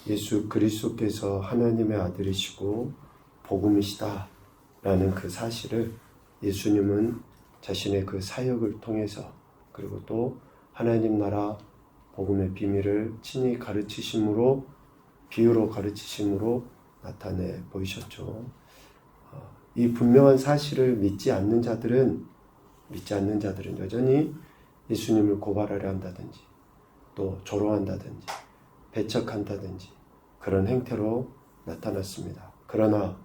예수 그리스도께서 하나님의 아들이시고 복음이시다 라는 그 사실을 예수님은 자신의 그 사역을 통해서, 그리고 또 하나님 나라 복음의 비밀을 친히 가르치심으로, 비유로 가르치심으로 나타내 보이셨죠. 이 분명한 사실을 믿지 않는 자들은 여전히 예수님을 고발하려 한다든지, 또 조롱한다든지, 배척한다든지 그런 행태로 나타났습니다. 그러나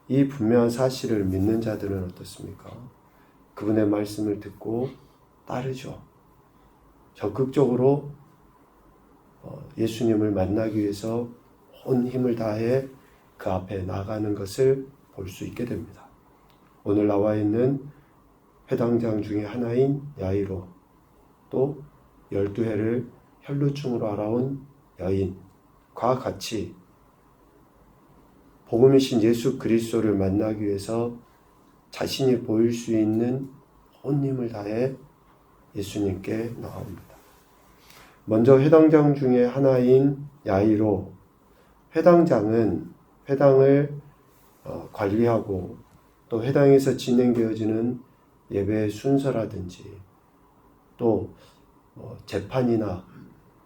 이 분명한 사실을 믿는 자들은 어떻습니까? 그분의 말씀을 듣고 따르죠. 적극적으로 예수님을 만나기 위해서 온 힘을 다해 그 앞에 나가는 것을 볼 수 있게 됩니다. 오늘 나와 있는 회당장 중에 하나인 야이로, 또 12해를 혈루증으로 알아온 여인과 같이 복음이신 예수 그리스도를 만나기 위해서 자신이 보일 수 있는 온 힘을 다해 예수님께 나옵니다. 먼저 회당장 중에 하나인 야이로, 회당장은 회당을 관리하고 또 회당에서 진행되어지는 예배의 순서라든지, 또 재판이나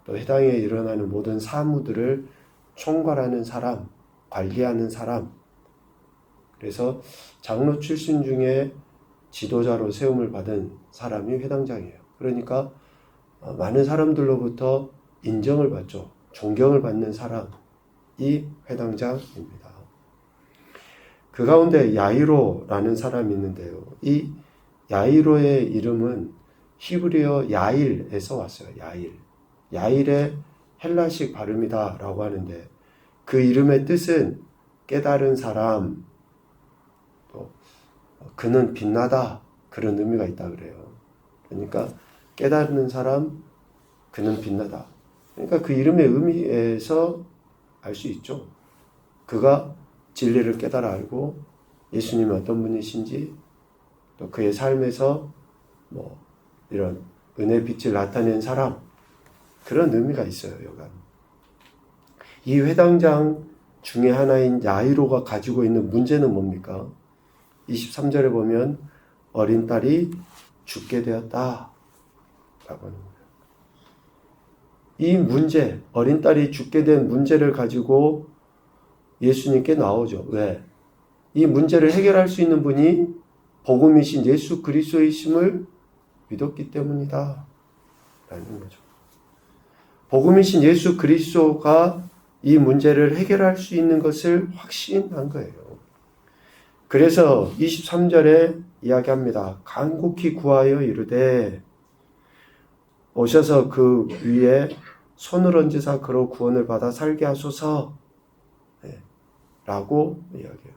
또 회당에 일어나는 모든 사무들을 총괄하는 사람, 관리하는 사람, 그래서 장로 출신 중에 지도자로 세움을 받은 사람이 회당장이에요. 그러니까 많은 사람들로부터 인정을 받죠. 존경을 받는 사람이 회당장입니다. 그 가운데 야이로라는 사람이 있는데요. 이 야이로의 이름은 히브리어 야일에서 왔어요. 야일의 헬라식 발음이다라고 하는데, 그 이름의 뜻은 깨달은 사람, 또 그는 빛나다, 그런 의미가 있다 그래요. 그러니까 깨닫는 사람, 그는 빛나다. 그러니까 그 이름의 의미에서 알 수 있죠. 그가 진리를 깨달아 알고 예수님이 어떤 분이신지, 또 그의 삶에서 이런 은혜의 빛을 나타낸 사람, 그런 의미가 있어요. 여간 이 회당장 중에 하나인 야이로가 가지고 있는 문제는 뭡니까? 23절에 보면 어린 딸이 죽게 되었다 라고 하는 거예요. 이 문제, 어린 딸이 죽게 된 문제를 가지고 예수님께 나오죠. 왜? 이 문제를 해결할 수 있는 분이 복음이신 예수 그리스도이심을 믿었기 때문이다 라는 거죠. 복음이신 예수 그리스도가 이 문제를 해결할 수 있는 것을 확신한 거예요. 그래서 23절에 이야기합니다. 간곡히 구하여 이르되 오셔서 그 위에 손을 얹으사 그로 구원을 받아 살게 하소서 라고 이야기해요.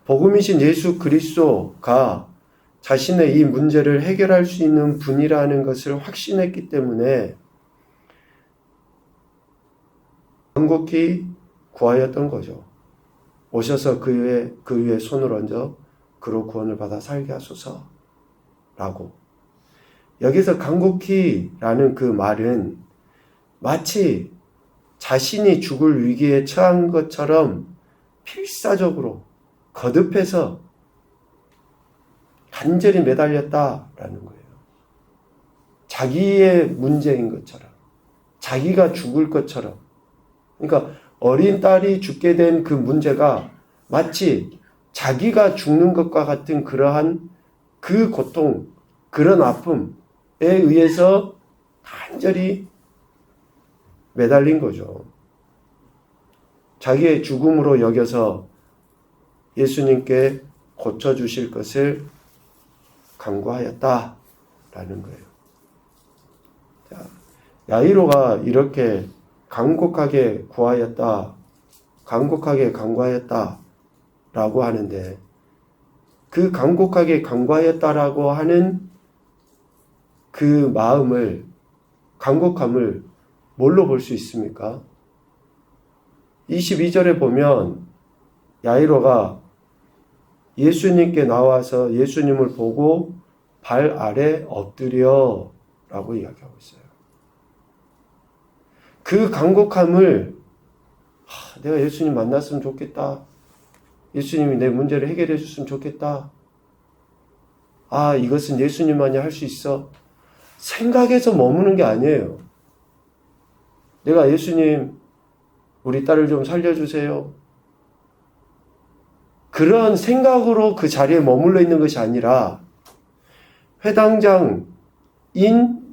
복음이신 예수 그리스도가 자신의 이 문제를 해결할 수 있는 분이라는 것을 확신했기 때문에 간곡히 구하였던 거죠. 오셔서 그 위에 손을 얹어 그로 구원을 받아 살게 하소서 라고. 여기서 간곡히라는 그 말은 마치 자신이 죽을 위기에 처한 것처럼 필사적으로 거듭해서 간절히 매달렸다라는 거예요. 자기의 문제인 것처럼, 자기가 죽을 것처럼. 그러니까 어린 딸이 죽게 된 그 문제가 마치 자기가 죽는 것과 같은 그러한 그 고통, 그런 아픔에 의해서 간절히 매달린 거죠. 자기의 죽음으로 여겨서 예수님께 고쳐주실 것을 간구하였다라는 거예요. 자, 야이로가 이렇게 간곡하게 구하였다, 간곡하게 간구하였다라고 하는데, 그 간곡하게 간구하였다라고 하는 그 마음을, 간곡함을 뭘로 볼 수 있습니까? 22절에 보면 야이로가 예수님께 나와서 예수님을 보고 발 아래 엎드려 라고 이야기하고 있어요. 그 간곡함을 내가 예수님 만났으면 좋겠다. 예수님이 내 문제를 해결해 줬으면 좋겠다. 이것은 예수님만이 할 수 있어. 생각에서 머무는 게 아니에요. 내가 예수님, 우리 딸을 좀 살려주세요. 그런 생각으로 그 자리에 머물러 있는 것이 아니라 회당장인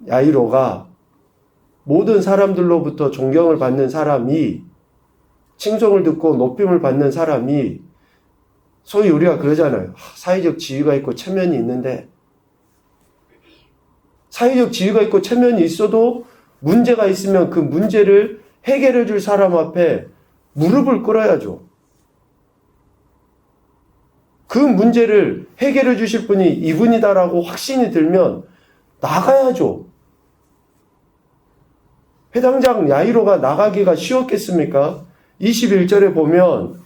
야이로가 모든 사람들로부터 존경을 받는 사람이, 칭송을 듣고 높임을 받는 사람이, 소위 우리가 그러잖아요. 사회적 지위가 있고 체면이 있는데, 사회적 지위가 있고 체면이 있어도 문제가 있으면 그 문제를 해결해 줄 사람 앞에 무릎을 꿇어야죠. 그 문제를 해결해 주실 분이 이분이다라고 확신이 들면 나가야죠. 회당장 야이로가 나가기가 쉬웠겠습니까? 21절에 보면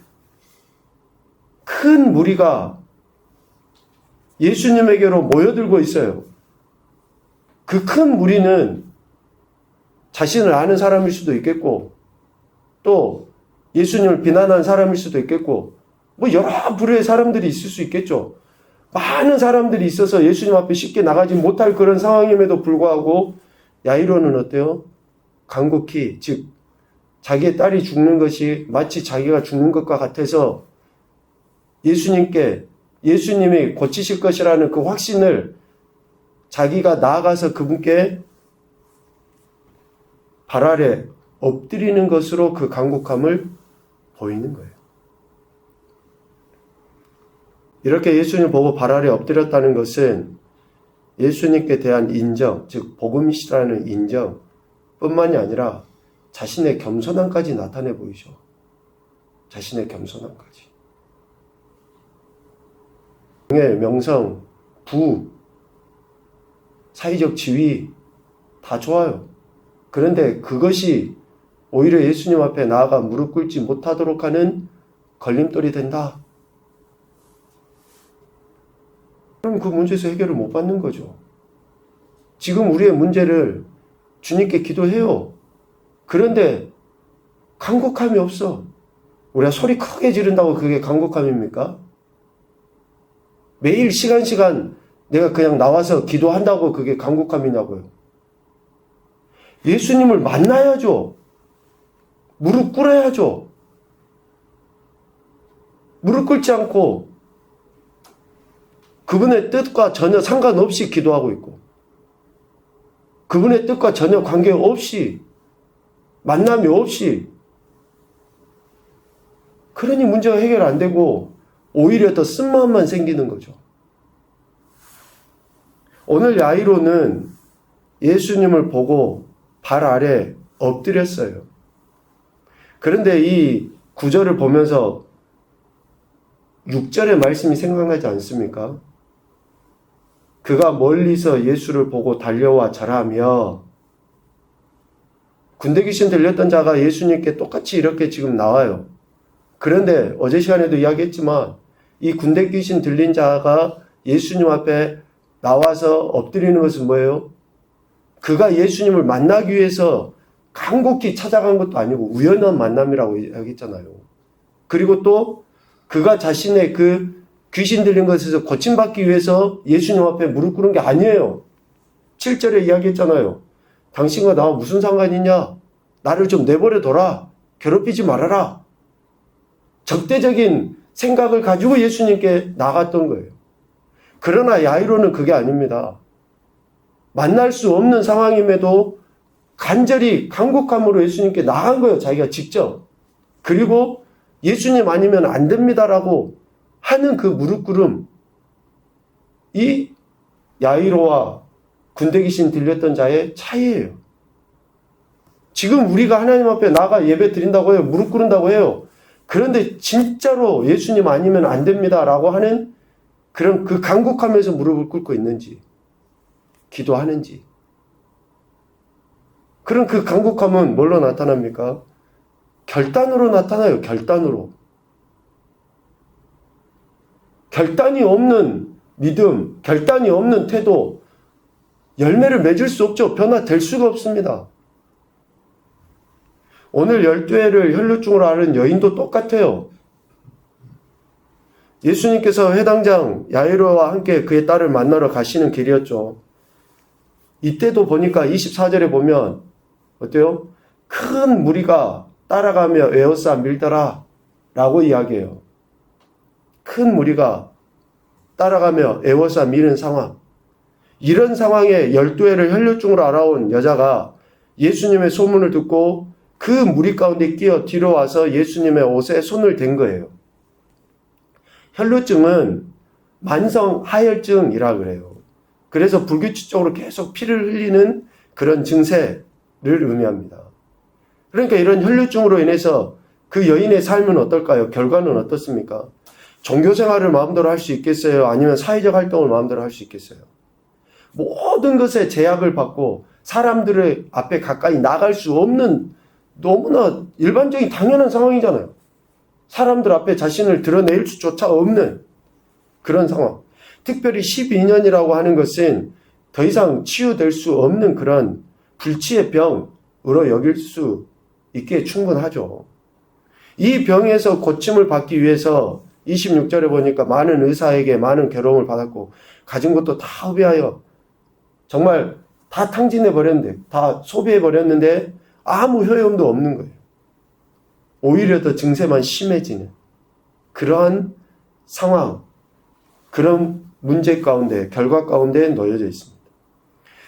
큰 무리가 예수님에게로 모여들고 있어요. 그 큰 무리는 자신을 아는 사람일 수도 있겠고, 또 예수님을 비난한 사람일 수도 있겠고, 여러 부류의 사람들이 있을 수 있겠죠. 많은 사람들이 있어서 예수님 앞에 쉽게 나가지 못할 그런 상황임에도 불구하고 야이로는 어때요? 간곡히, 즉 자기의 딸이 죽는 것이 마치 자기가 죽는 것과 같아서 예수님이 고치실 것이라는 그 확신을 자기가 나아가서 그분께 발 아래 엎드리는 것으로 그 간곡함을 보이는 거예요. 이렇게 예수님 보고 발 아래 엎드렸다는 것은 예수님께 대한 인정, 즉 복음이시라는 인정 뿐만이 아니라 자신의 겸손함까지 나타내 보이죠. 자신의 겸손함까지. 명예, 명성, 부, 사회적 지위 다 좋아요. 그런데 그것이 오히려 예수님 앞에 나아가 무릎 꿇지 못하도록 하는 걸림돌이 된다. 그럼 그 문제에서 해결을 못 받는 거죠. 지금 우리의 문제를 주님께 기도해요. 그런데 간곡함이 없어. 우리가 소리 크게 지른다고 그게 간곡함입니까? 매일 시간 내가 그냥 나와서 기도한다고 그게 간곡함이냐고요. 예수님을 만나야죠. 무릎 꿇어야죠. 무릎 꿇지 않고 그분의 뜻과 전혀 상관없이 기도하고 있고, 그분의 뜻과 전혀 관계없이, 만남이 없이, 그러니 문제가 해결 안 되고 오히려 더 쓴마음만 생기는 거죠. 오늘 야이로는 예수님을 보고 발 아래 엎드렸어요. 그런데 이 구절을 보면서 6절의 말씀이 생각나지 않습니까? 그가 멀리서 예수를 보고 달려와 절하며, 군대 귀신 들렸던 자가 예수님께 똑같이 이렇게 지금 나와요. 그런데 어제 시간에도 이야기했지만 이 군대 귀신 들린 자가 예수님 앞에 나와서 엎드리는 것은 뭐예요? 그가 예수님을 만나기 위해서 간곡히 찾아간 것도 아니고 우연한 만남이라고 이야기했잖아요. 그리고 또 그가 자신의 그 귀신 들린 것에서 고침받기 위해서 예수님 앞에 무릎 꿇은 게 아니에요. 7절에 이야기했잖아요. 당신과 나와 무슨 상관이냐? 나를 좀 내버려둬라. 괴롭히지 말아라. 적대적인 생각을 가지고 예수님께 나갔던 거예요. 그러나 야이로는 그게 아닙니다. 만날 수 없는 상황임에도 간절히 간곡함으로 예수님께 나간 거예요. 자기가 직접. 그리고 예수님 아니면 안 됩니다라고 하는 그 무릎 꿇음, 이 야이로와 군대 귀신 들렸던 자의 차이예요. 지금 우리가 하나님 앞에 나가 예배 드린다고 해요. 무릎 꿇는다고 해요. 그런데 진짜로 예수님 아니면 안 됩니다라고 하는 그런 그 간곡함에서 무릎을 꿇고 있는지, 기도하는지. 그런 그 간곡함은 뭘로 나타납니까? 결단으로 나타나요. 결단으로. 결단이 없는 믿음, 결단이 없는 태도, 열매를 맺을 수 없죠. 변화될 수가 없습니다. 오늘 12회를 혈루증으로 앓은 여인도 똑같아요. 예수님께서 회당장 야이로와 함께 그의 딸을 만나러 가시는 길이었죠. 이때도 보니까 24절에 보면 어때요? 큰 무리가 따라가며 에워싸 밀더라 라고 이야기해요. 큰 무리가 따라가며 에워싸 미는 상황. 이런 상황에 12회를 혈루증으로 앓아온 여자가 예수님의 소문을 듣고 그 무리 가운데 끼어 뒤로 와서 예수님의 옷에 손을 댄 거예요. 혈루증은 만성 하혈증이라 그래요. 그래서 불규칙적으로 계속 피를 흘리는 그런 증세를 의미합니다. 그러니까 이런 혈루증으로 인해서 그 여인의 삶은 어떨까요? 결과는 어떻습니까? 종교생활을 마음대로 할 수 있겠어요? 아니면 사회적 활동을 마음대로 할 수 있겠어요? 모든 것에 제약을 받고 사람들의 앞에 가까이 나갈 수 없는 너무나 일반적인 당연한 상황이잖아요. 사람들 앞에 자신을 드러낼 수조차 없는 그런 상황. 특별히 12년이라고 하는 것은 더 이상 치유될 수 없는 그런 불치의 병으로 여길 수 있게 충분하죠. 이 병에서 고침을 받기 위해서 26절에 보니까 많은 의사에게 많은 괴로움을 받았고 가진 것도 다 허비하여 정말 다 탕진해 버렸는데, 다 소비해 버렸는데 아무 효용도 없는 거예요. 오히려 더 증세만 심해지는 그러한 상황, 그런 문제 가운데, 결과 가운데 놓여져 있습니다.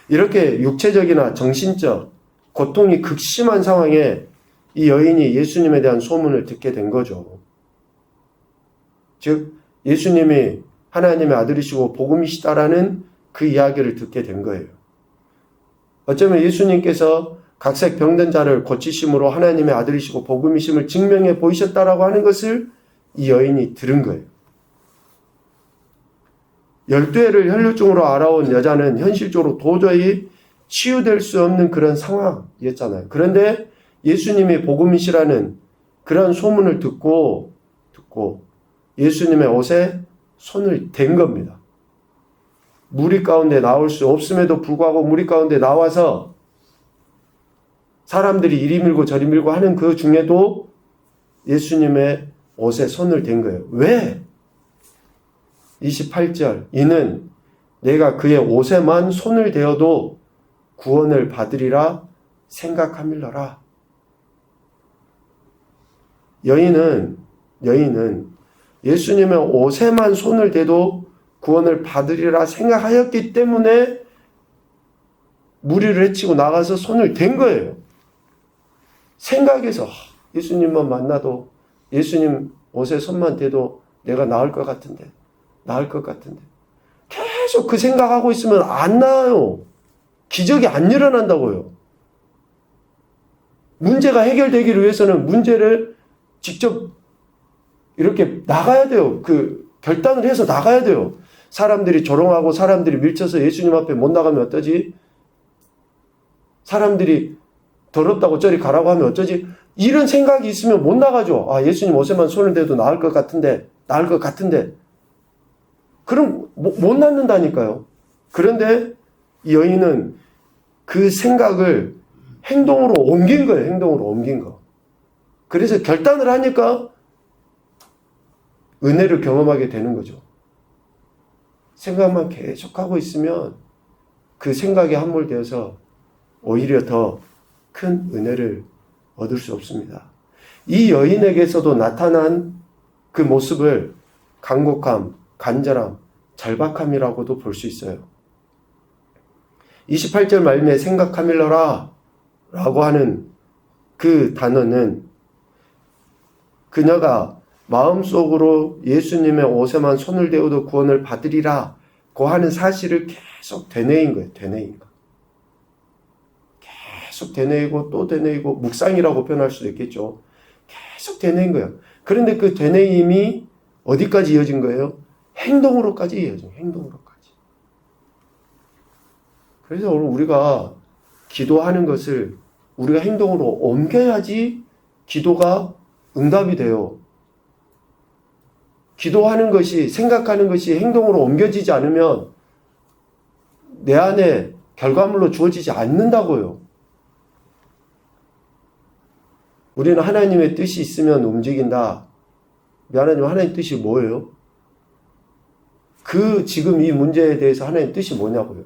이렇게 육체적이나 정신적 고통이 극심한 상황에 이 여인이 예수님에 대한 소문을 듣게 된 거죠. 즉 예수님이 하나님의 아들이시고 복음이시다라는 그 이야기를 듣게 된 거예요. 어쩌면 예수님께서 각색 병든 자를 고치심으로 하나님의 아들이시고 복음이심을 증명해 보이셨다라고 하는 것을 이 여인이 들은 거예요. 12회를 혈루증으로 앓아온 여자는 현실적으로 도저히 치유될 수 없는 그런 상황이었잖아요. 그런데 예수님이 복음이시라는 그런 소문을 듣고 예수님의 옷에 손을 댄 겁니다. 무리 가운데 나올 수 없음에도 불구하고 무리 가운데 나와서 사람들이 이리 밀고 저리 밀고 하는 그 중에도 예수님의 옷에 손을 댄 거예요. 왜? 28절 이는 내가 그의 옷에만 손을 대어도 구원을 받으리라 생각함일러라. 여인은 예수님의 옷에만 손을 대도 구원을 받으리라 생각하였기 때문에 무리를 해치고 나가서 손을 댄 거예요. 생각해서 예수님만 만나도 예수님 옷에 손만 대도 내가 나을 것 같은데 계속 그 생각하고 있으면 안 나아요. 기적이 안 일어난다고요. 문제가 해결되기를 위해서는 문제를 직접 이렇게 나가야 돼요. 그 결단을 해서 나가야 돼요. 사람들이 조롱하고 사람들이 밀쳐서 예수님 앞에 못 나가면 어떠지? 사람들이 더럽다고 저리 가라고 하면 어쩌지? 이런 생각이 있으면 못 나가죠. 아, 예수님 옷에만 손을 대도 나을 것 같은데. 그럼 못 낫는다니까요. 그런데 이 여인은 그 생각을 행동으로 옮긴 거예요. 그래서 결단을 하니까 은혜를 경험하게 되는 거죠. 생각만 계속하고 있으면 그 생각에 함몰되어서 오히려 더 큰 은혜를 얻을 수 없습니다. 이 여인에게서도 나타난 그 모습을 간곡함, 간절함, 절박함이라고도 볼 수 있어요. 28절 말미에 생각함일러라 라고 하는 그 단어는 그녀가 마음속으로 예수님의 옷에만 손을 대어도 구원을 받으리라 고 하는 사실을 계속 되뇌인 거예요. 계속 되뇌이고 또 되뇌이고 묵상이라고 표현할 수도 있겠죠. 계속 되뇌인 거예요. 그런데 그 되뇌임이 어디까지 이어진 거예요? 행동으로까지 이어진 거예요. 행동으로까지. 그래서 오늘 우리가 기도하는 것을 우리가 행동으로 옮겨야지 기도가 응답이 돼요. 기도하는 것이, 생각하는 것이 행동으로 옮겨지지 않으면 내 안에 결과물로 주어지지 않는다고요. 우리는 하나님의 뜻이 있으면 움직인다. 미안하지만 하나님 뜻이 뭐예요? 지금 이 문제에 대해서 하나님 뜻이 뭐냐고요?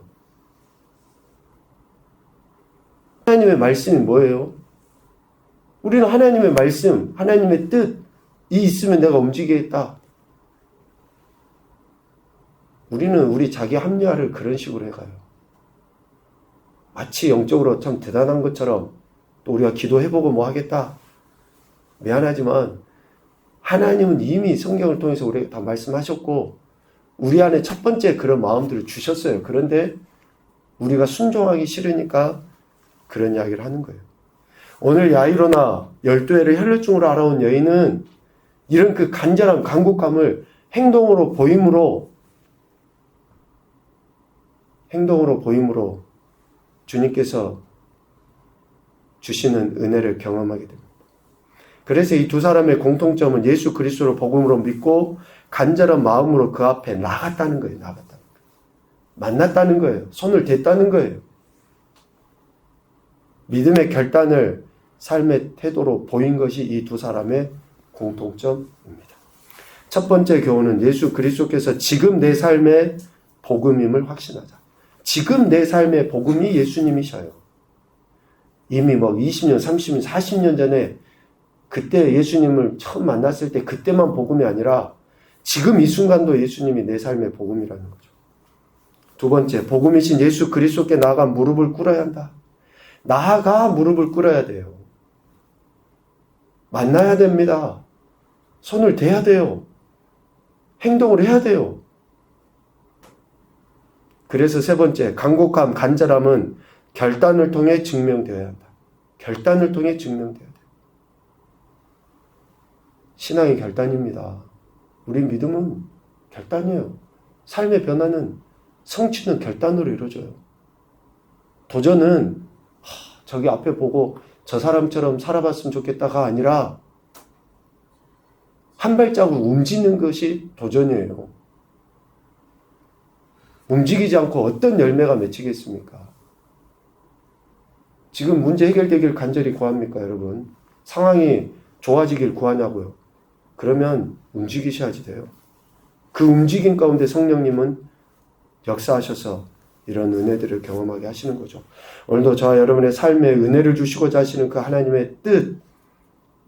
하나님의 말씀이 뭐예요? 우리는 하나님의 말씀, 하나님의 뜻이 있으면 내가 움직이겠다. 우리는 우리 자기 합리화를 그런 식으로 해가요. 마치 영적으로 참 대단한 것처럼 또 우리가 기도해보고 뭐 하겠다. 미안하지만 하나님은 이미 성경을 통해서 우리에게 다 말씀하셨고 우리 안에 첫 번째 그런 마음들을 주셨어요. 그런데 우리가 순종하기 싫으니까 그런 이야기를 하는 거예요. 오늘 야이로나 12회를 혈루증으로 알아온 여인은 이런 그 간절한 간곡함을 행동으로 보임으로 주님께서 주시는 은혜를 경험하게 됩니다. 그래서 이 두 사람의 공통점은 예수 그리스도를 복음으로 믿고 간절한 마음으로 그 앞에 나갔다는 거예요. 만났다는 거예요. 손을 댔다는 거예요. 믿음의 결단을 삶의 태도로 보인 것이 이 두 사람의 공통점입니다. 첫 번째 교훈은 예수 그리스도께서 지금 내 삶의 복음임을 확신하자. 지금 내 삶의 복음이 예수님이셔요. 이미 20년, 30년, 40년 전에 그때 예수님을 처음 만났을 때 그때만 복음이 아니라 지금 이 순간도 예수님이 내 삶의 복음이라는 거죠. 두 번째, 복음이신 예수 그리스도께 나아가 무릎을 꿇어야 한다. 나아가 무릎을 꿇어야 돼요. 만나야 됩니다. 손을 대야 돼요. 행동을 해야 돼요. 그래서 세 번째, 간곡함, 간절함은 결단을 통해 증명되어야 한다. 결단을 통해 증명되어야 돼요. 신앙이 결단입니다. 우리 믿음은 결단이에요. 삶의 변화는 성취는 결단으로 이루어져요. 도전은 저기 앞에 보고 저 사람처럼 살아봤으면 좋겠다가 아니라 한 발자국 움직이는 것이 도전이에요. 움직이지 않고 어떤 열매가 맺히겠습니까? 지금 문제 해결되길 간절히 구합니까, 여러분? 상황이 좋아지길 구하냐고요? 그러면 움직이셔야지 돼요. 그 움직임 가운데 성령님은 역사하셔서 이런 은혜들을 경험하게 하시는 거죠. 오늘도 저와 여러분의 삶에 은혜를 주시고자 하시는 그 하나님의 뜻,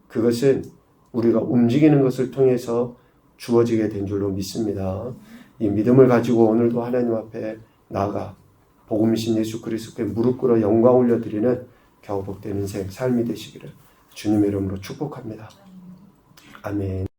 그것은 우리가 움직이는 것을 통해서 주어지게 된 줄로 믿습니다. 이 믿음을 가지고 오늘도 하나님 앞에 나아가 복음이신 예수 그리스도께 무릎 꿇어 영광 올려드리는 겨우 복된 인생 삶이 되시기를 주님의 이름으로 축복합니다. 아멘.